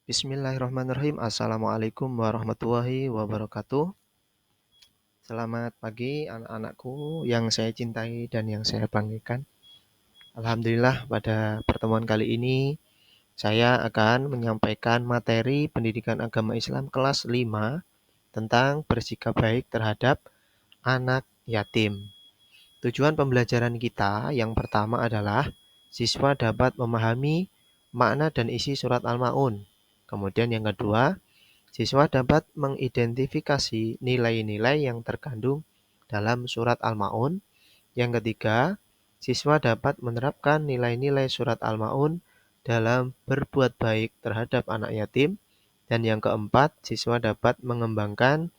Bismillahirrahmanirrahim. Assalamualaikum warahmatullahi wabarakatuh. Selamat pagi anak-anakku yang saya cintai dan yang saya banggakan. Alhamdulillah pada pertemuan kali ini saya akan menyampaikan materi pendidikan agama Islam kelas 5 tentang bersikap baik terhadap anak yatim. Tujuan pembelajaran kita yang pertama adalah siswa dapat memahami makna dan isi surat Al-Maun. Kemudian yang kedua, siswa dapat mengidentifikasi nilai-nilai yang terkandung dalam surat Al-Maun. Yang ketiga, siswa dapat menerapkan nilai-nilai surat Al-Maun dalam berbuat baik terhadap anak yatim. Dan yang keempat, siswa dapat mengembangkan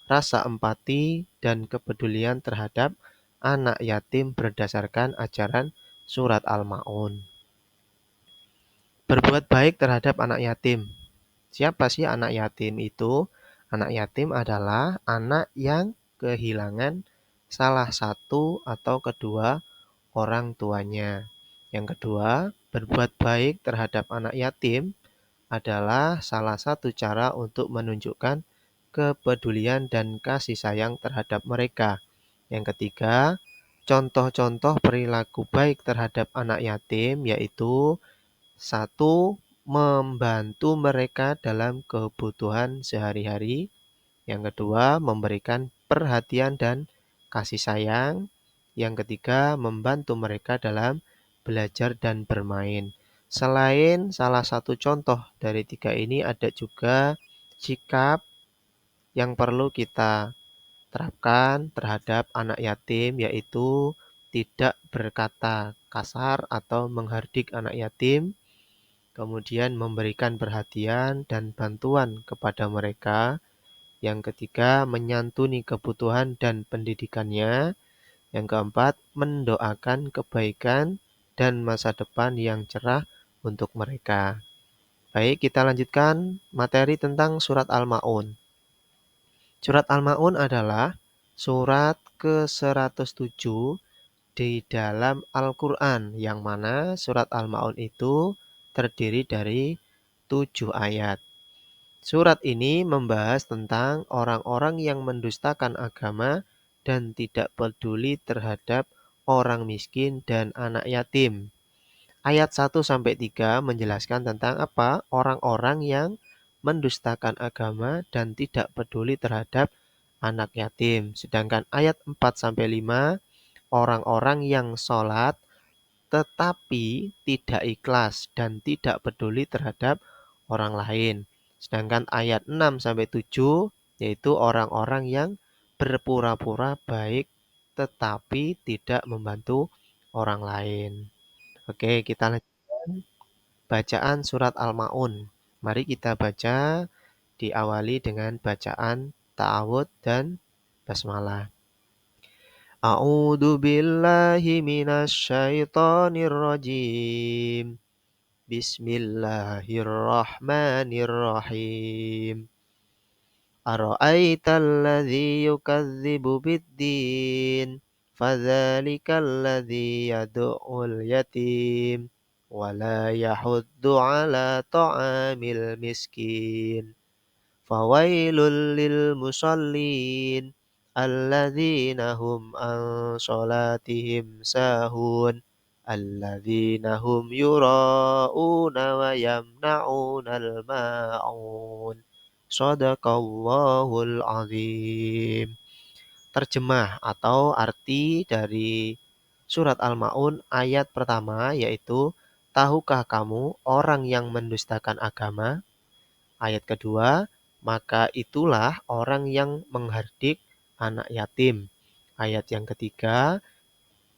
rasa empati dan kepedulian terhadap anak yatim berdasarkan ajaran surat Al-Maun. Berbuat baik terhadap anak yatim. Siapa sih anak yatim itu? Anak yatim adalah anak yang kehilangan salah satu atau kedua orang tuanya. Yang kedua, berbuat baik terhadap anak yatim adalah salah satu cara untuk menunjukkan kepedulian dan kasih sayang terhadap mereka. Yang ketiga, contoh-contoh perilaku baik terhadap anak yatim yaitu satu, membantu mereka dalam kebutuhan sehari-hari. Yang kedua, memberikan perhatian dan kasih sayang. Yang ketiga, membantu mereka dalam belajar dan bermain. Selain salah satu contoh dari tiga ini, ada juga sikap yang perlu kita terapkan terhadap anak yatim, yaitu tidak berkata kasar atau menghardik anak yatim, kemudian memberikan perhatian dan bantuan kepada mereka. Yang ketiga, menyantuni kebutuhan dan pendidikannya. Yang keempat, mendoakan kebaikan dan masa depan yang cerah untuk mereka. Baik, kita lanjutkan materi tentang surat Al-Maun. Surat Al-Maun adalah surat ke-107 di dalam Al-Quran, yang mana surat Al-Maun itu terdiri dari 7 ayat. Surat ini membahas tentang orang-orang yang mendustakan agama dan tidak peduli terhadap orang miskin dan anak yatim. Ayat 1-3 menjelaskan tentang apa? Orang-orang yang mendustakan agama dan tidak peduli terhadap anak yatim. Sedangkan ayat 4-5, orang-orang yang sholat tetapi tidak ikhlas dan tidak peduli terhadap orang lain. Sedangkan ayat 6-7 yaitu orang-orang yang berpura-pura baik tetapi tidak membantu orang lain. Oke, kita lanjutkan bacaan surat Al-Maun. Mari kita baca, diawali dengan bacaan ta'awud dan basmalah. A'udzu billahi minasy syaithanir rajim. Bismillahirrahmanirrahim. Ara'aital ladzi yukadzibu biddin, fadzalikal ladzi yad'ul yatim wa la yahuddu 'ala ta'amil miskin. Fawailul lil musallin alladzina hum an sholatihim sahun alladzina hum yura'una wa yamna'unal ma'un. Shadaqallahul azim. Terjemah atau arti dari surat Al-Maun ayat pertama yaitu, tahukah kamu orang yang mendustakan agama? Ayat kedua, maka itulah orang yang menghardik anak yatim. Ayat yang ketiga,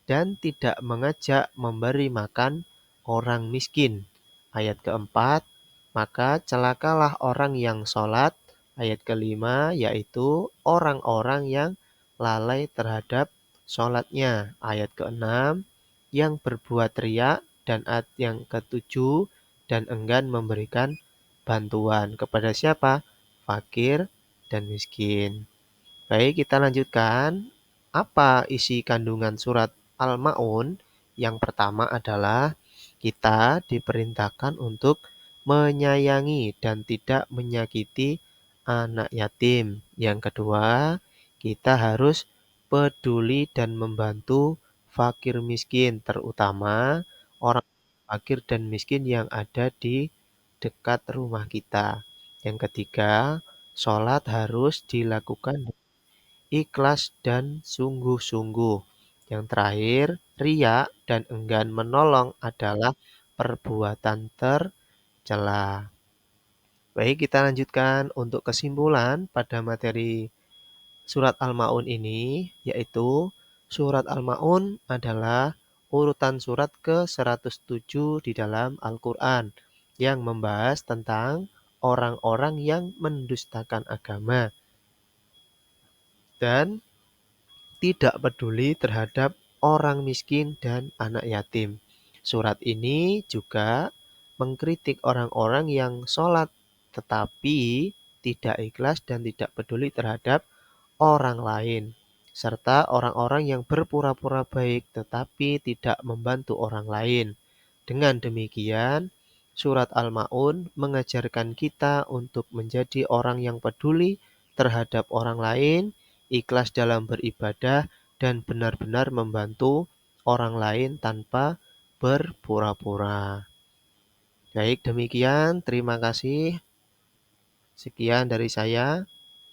dan tidak mengajak memberi makan orang miskin. Ayat keempat, maka celakalah orang yang sholat. Ayat kelima, yaitu orang-orang yang lalai terhadap sholatnya. Ayat keenam, yang berbuat riya. Dan ayat yang ketujuh, dan enggan memberikan bantuan kepada siapa? Fakir dan miskin. Baik, kita lanjutkan. Apa isi kandungan surat Al-Maun? Yang pertama adalah kita diperintahkan untuk menyayangi dan tidak menyakiti anak yatim. Yang kedua, kita harus peduli dan membantu fakir miskin, terutama orang fakir dan miskin yang ada di dekat rumah kita. Yang ketiga, sholat harus dilakukan ikhlas dan sungguh-sungguh. Yang terakhir, riya dan enggan menolong adalah perbuatan tercela. Baik, kita lanjutkan untuk kesimpulan pada materi surat Al-Ma'un ini, yaitu surat Al-Ma'un adalah urutan surat ke-107 di dalam Al-Quran yang membahas tentang orang-orang yang mendustakan agama dan tidak peduli terhadap orang miskin dan anak yatim. Surat ini juga mengkritik orang-orang yang sholat tetapi tidak ikhlas dan tidak peduli terhadap orang lain, serta orang-orang yang berpura-pura baik tetapi tidak membantu orang lain. Dengan demikian, surat Al-Ma'un mengajarkan kita untuk menjadi orang yang peduli terhadap orang lain, ikhlas dalam beribadah, dan benar-benar membantu orang lain tanpa berpura-pura. Baik, demikian. Terima kasih. Sekian dari saya.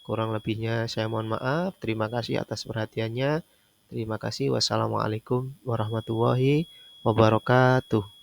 Kurang lebihnya saya mohon maaf. Terima kasih atas perhatiannya. Terima kasih. Wassalamualaikum warahmatullahi wabarakatuh.